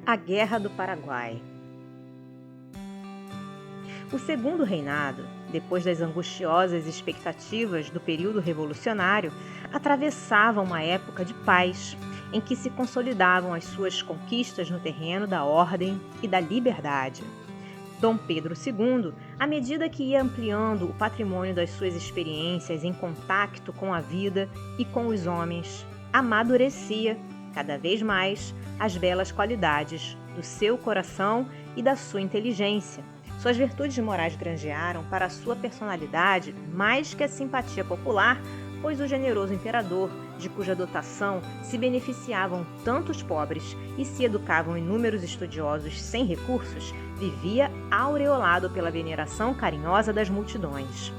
A Guerra do Paraguai. O Segundo Reinado, depois das angustiosas expectativas do período revolucionário, atravessava uma época de paz, em que se consolidavam as suas conquistas no terreno da ordem e da liberdade. Dom Pedro II, à medida que ia ampliando o patrimônio das suas experiências em contato com a vida e com os homens, amadurecia, cada vez mais, as belas qualidades do seu coração e da sua inteligência. Suas virtudes morais granjearam para a sua personalidade mais que a simpatia popular, pois o generoso imperador, de cuja dotação se beneficiavam tantos pobres e se educavam inúmeros estudiosos sem recursos, vivia aureolado pela veneração carinhosa das multidões.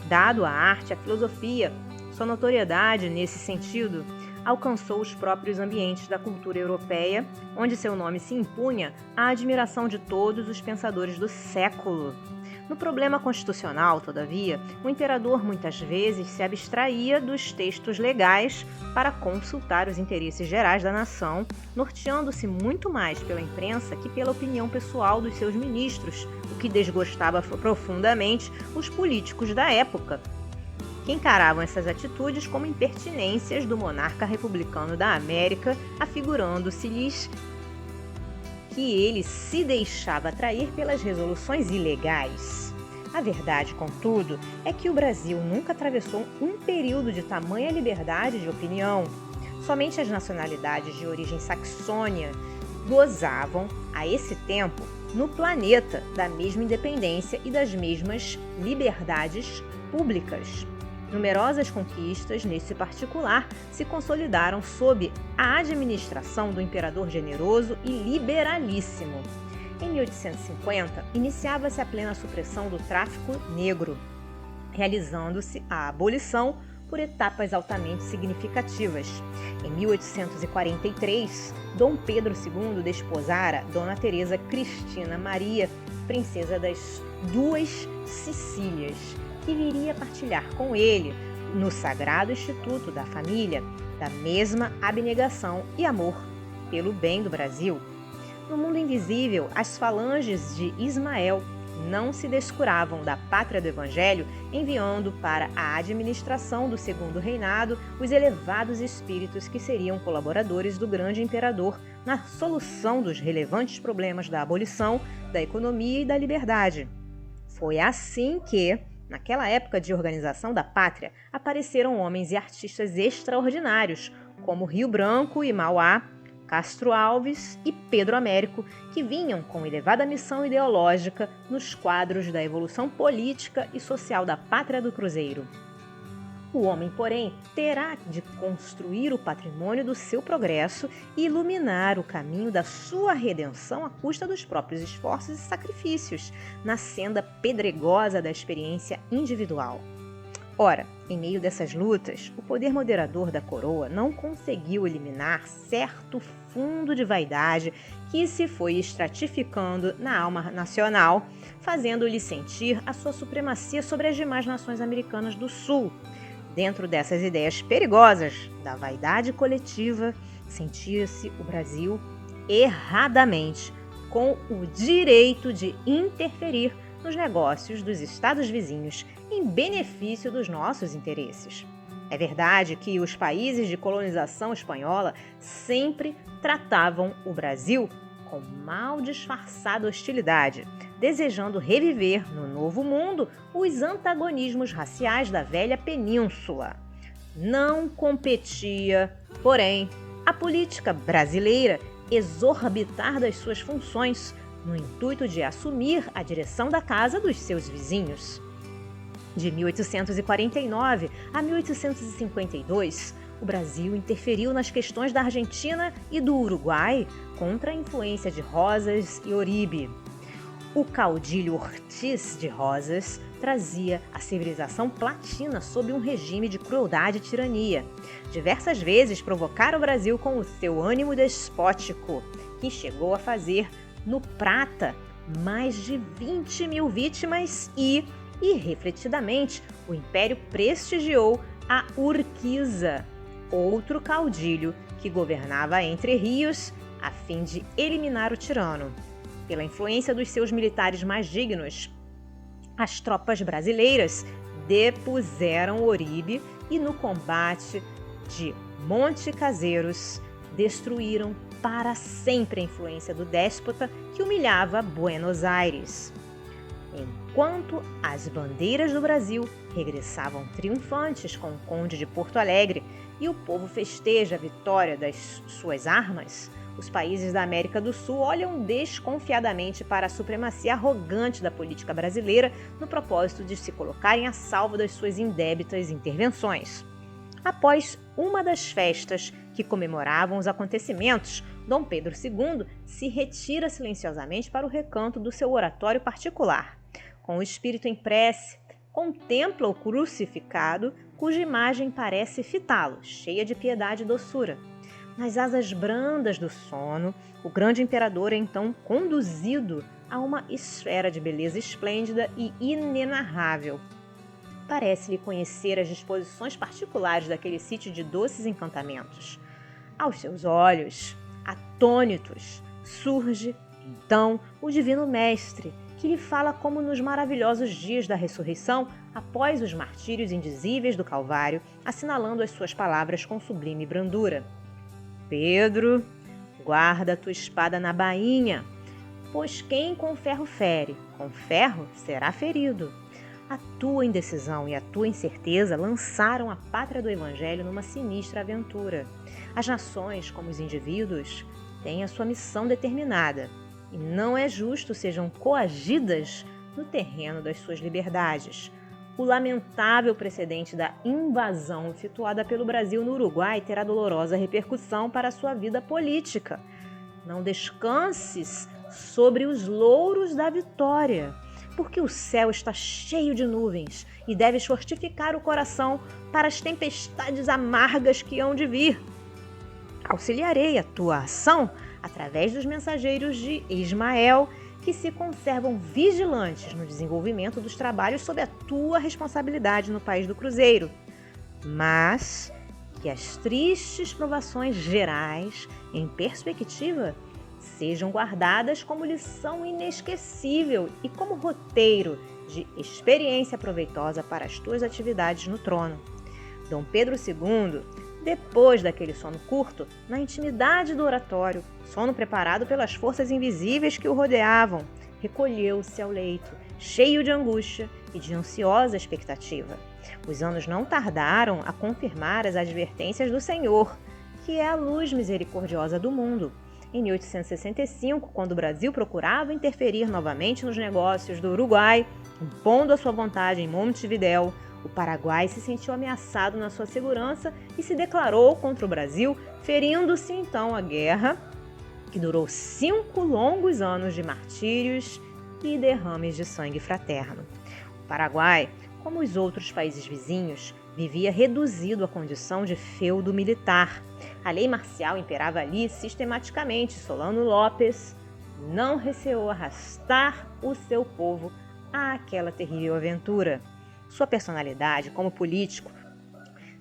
Dado à arte e à filosofia, sua notoriedade, nesse sentido, alcançou os próprios ambientes da cultura europeia, onde seu nome se impunha à admiração de todos os pensadores do século. No problema constitucional, todavia, o imperador muitas vezes se abstraía dos textos legais para consultar os interesses gerais da nação, norteando-se muito mais pela imprensa que pela opinião pessoal dos seus ministros, o que desgostava profundamente os políticos da época, que encaravam essas atitudes como impertinências do monarca republicano da América, afigurando-se-lhes que ele se deixava atrair pelas resoluções ilegais. A verdade, contudo, é que o Brasil nunca atravessou um período de tamanha liberdade de opinião. Somente as nacionalidades de origem saxônia gozavam, a esse tempo, no planeta, da mesma independência e das mesmas liberdades públicas. Numerosas conquistas, nesse particular, se consolidaram sob a administração do imperador generoso e liberalíssimo. Em 1850, iniciava-se a plena supressão do tráfico negro, realizando-se a abolição por etapas altamente significativas. Em 1843, Dom Pedro II desposara Dona Teresa Cristina Maria, princesa das Duas Sicílias, que viria partilhar com ele, no Sagrado Instituto da Família, da mesma abnegação e amor pelo bem do Brasil. No mundo invisível, as falanges de Ismael não se descuravam da pátria do Evangelho, enviando para a administração do Segundo Reinado os elevados espíritos que seriam colaboradores do grande imperador na solução dos relevantes problemas da abolição, da economia e da liberdade. Foi assim que, naquela época de organização da pátria, apareceram homens e artistas extraordinários, como Rio Branco e Mauá, Castro Alves e Pedro Américo, que vinham com elevada missão ideológica nos quadros da evolução política e social da pátria do Cruzeiro. O homem, porém, terá de construir o patrimônio do seu progresso e iluminar o caminho da sua redenção à custa dos próprios esforços e sacrifícios, na senda pedregosa da experiência individual. Ora, em meio dessas lutas, o poder moderador da coroa não conseguiu eliminar certo fundo de vaidade que se foi estratificando na alma nacional, fazendo-lhe sentir a sua supremacia sobre as demais nações americanas do Sul. Dentro dessas ideias perigosas da vaidade coletiva, sentia-se o Brasil erradamente com o direito de interferir nos negócios dos estados vizinhos em benefício dos nossos interesses. É verdade que os países de colonização espanhola sempre tratavam o Brasil com mal disfarçada hostilidade, desejando reviver no Novo Mundo os antagonismos raciais da velha península. Não competia, porém, a política brasileira exorbitar das suas funções no intuito de assumir a direção da casa dos seus vizinhos. De 1849 a 1852, o Brasil interferiu nas questões da Argentina e do Uruguai contra a influência de Rosas e Oribe. O caudilho Ortiz de Rosas trazia a civilização platina sob um regime de crueldade e tirania. Diversas vezes provocara o Brasil com o seu ânimo despótico, que chegou a fazer, no Prata, mais de 20 mil vítimas e, irrefletidamente, o Império prestigiou a Urquiza, outro caudilho que governava Entre Rios, a fim de eliminar o tirano. Pela influência dos seus militares mais dignos, as tropas brasileiras depuseram Oribe e, no combate de Monte Caseiros, destruíram para sempre a influência do déspota que humilhava Buenos Aires. Enquanto as bandeiras do Brasil regressavam triunfantes com o Conde de Porto Alegre e o povo festeja a vitória das suas armas, os países da América do Sul olham desconfiadamente para a supremacia arrogante da política brasileira no propósito de se colocarem a salvo das suas indébitas intervenções. Após uma das festas que comemoravam os acontecimentos, Dom Pedro II se retira silenciosamente para o recanto do seu oratório particular. Com o espírito em prece, contempla o crucificado, cuja imagem parece fitá-lo, cheia de piedade e doçura. Nas asas brandas do sono, o grande imperador é então conduzido a uma esfera de beleza esplêndida e inenarrável. Parece-lhe conhecer as disposições particulares daquele sítio de doces encantamentos. Aos seus olhos, atônitos, surge, então, o Divino Mestre, que lhe fala como nos maravilhosos dias da ressurreição, após os martírios indizíveis do Calvário, assinalando as suas palavras com sublime brandura. Pedro, guarda a tua espada na bainha, pois quem com ferro fere, com ferro será ferido. A tua indecisão e a tua incerteza lançaram a pátria do Evangelho numa sinistra aventura. As nações, como os indivíduos, têm a sua missão determinada, e não é justo sejam coagidas no terreno das suas liberdades. O lamentável precedente da invasão efetuada pelo Brasil no Uruguai terá dolorosa repercussão para a sua vida política. Não descanses sobre os louros da vitória, porque o céu está cheio de nuvens e deves fortificar o coração para as tempestades amargas que hão de vir. Auxiliarei a tua ação através dos mensageiros de Ismael, que se conservam vigilantes no desenvolvimento dos trabalhos sob a tua responsabilidade no país do Cruzeiro. Mas que as tristes provações gerais, em perspectiva, sejam guardadas como lição inesquecível e como roteiro de experiência proveitosa para as tuas atividades no trono. Dom Pedro II, depois daquele sono curto, na intimidade do oratório, sono preparado pelas forças invisíveis que o rodeavam, recolheu-se ao leito, cheio de angústia e de ansiosa expectativa. Os anos não tardaram a confirmar as advertências do Senhor, que é a luz misericordiosa do mundo. Em 1865, quando o Brasil procurava interferir novamente nos negócios do Uruguai, impondo a sua vontade em Montevidéu, o Paraguai se sentiu ameaçado na sua segurança e se declarou contra o Brasil, ferindo-se então a guerra, que durou 5 longos anos de martírios e derrames de sangue fraterno. O Paraguai, como os outros países vizinhos, vivia reduzido à condição de feudo militar. A lei marcial imperava ali sistematicamente. Solano Lopes não receou arrastar o seu povo àquela terrível aventura. Sua personalidade como político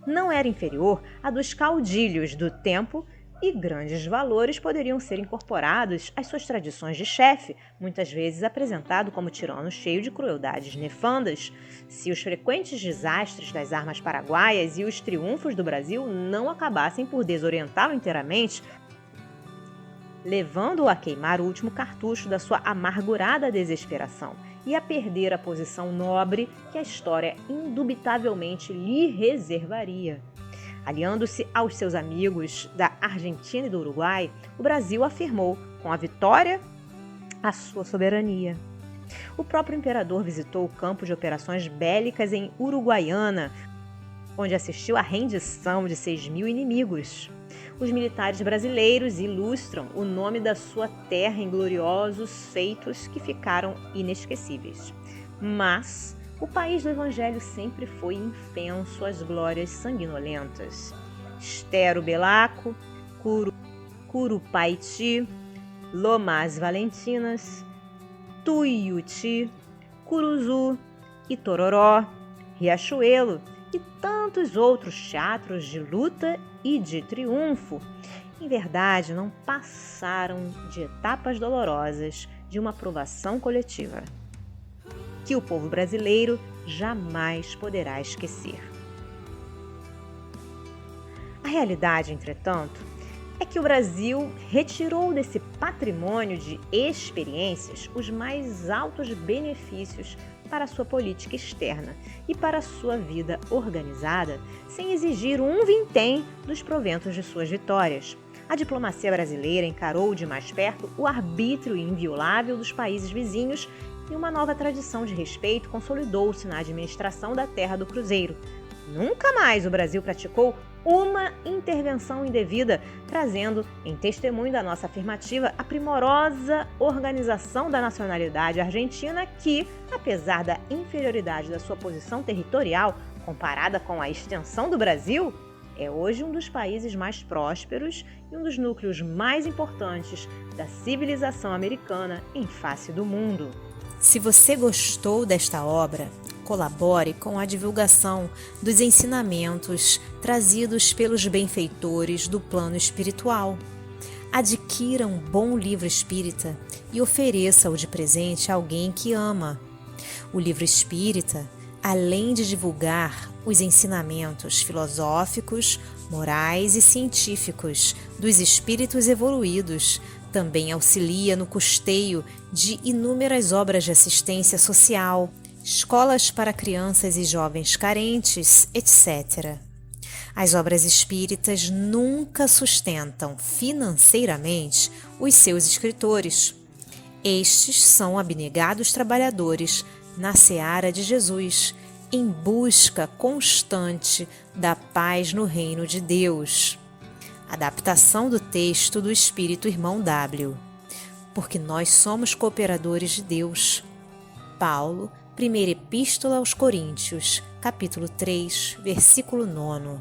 não era inferior à dos caudilhos do tempo e grandes valores poderiam ser incorporados às suas tradições de chefe, muitas vezes apresentado como tirano cheio de crueldades nefandas. Se os frequentes desastres das armas paraguaias e os triunfos do Brasil não acabassem por desorientá-lo inteiramente, levando-o a queimar o último cartucho da sua amargurada desesperação e a perder a posição nobre que a história indubitavelmente lhe reservaria. Aliando-se aos seus amigos da Argentina e do Uruguai, o Brasil afirmou, com a vitória, a sua soberania. O próprio imperador visitou o campo de operações bélicas em Uruguaiana, onde assistiu à rendição de 6.000 inimigos. Os militares brasileiros ilustram o nome da sua terra em gloriosos feitos que ficaram inesquecíveis. Mas o país do Evangelho sempre foi infenso às glórias sanguinolentas. Estero Belaco, Curupaiti, Lomas Valentinas, Tuiuti, Curuzu, Itororó, Riachuelo e tantos outros teatros de luta e de triunfo, em verdade, não passaram de etapas dolorosas de uma provação coletiva, que o povo brasileiro jamais poderá esquecer. A realidade, entretanto, é que o Brasil retirou desse patrimônio de experiências os mais altos benefícios para a sua política externa e para a sua vida organizada, sem exigir um vintém dos proventos de suas vitórias. A diplomacia brasileira encarou de mais perto o arbítrio inviolável dos países vizinhos e uma nova tradição de respeito consolidou-se na administração da Terra do Cruzeiro. Nunca mais o Brasil praticou uma intervenção indevida, trazendo em testemunho da nossa afirmativa a primorosa organização da nacionalidade argentina que, apesar da inferioridade da sua posição territorial comparada com a extensão do Brasil, é hoje um dos países mais prósperos e um dos núcleos mais importantes da civilização americana em face do mundo. Se você gostou desta obra, colabore com a divulgação dos ensinamentos trazidos pelos benfeitores do plano espiritual. Adquira um bom livro espírita e ofereça-o de presente a alguém que ama. O livro espírita, além de divulgar os ensinamentos filosóficos, morais e científicos dos espíritos evoluídos, também auxilia no custeio de inúmeras obras de assistência social, escolas para crianças e jovens carentes, etc. As obras espíritas nunca sustentam financeiramente os seus escritores. Estes são abnegados trabalhadores na seara de Jesus, em busca constante da paz no reino de Deus. Adaptação do texto do Espírito Irmão W. Porque nós somos cooperadores de Deus. Paulo, Primeira Epístola aos Coríntios, capítulo 3, versículo 9.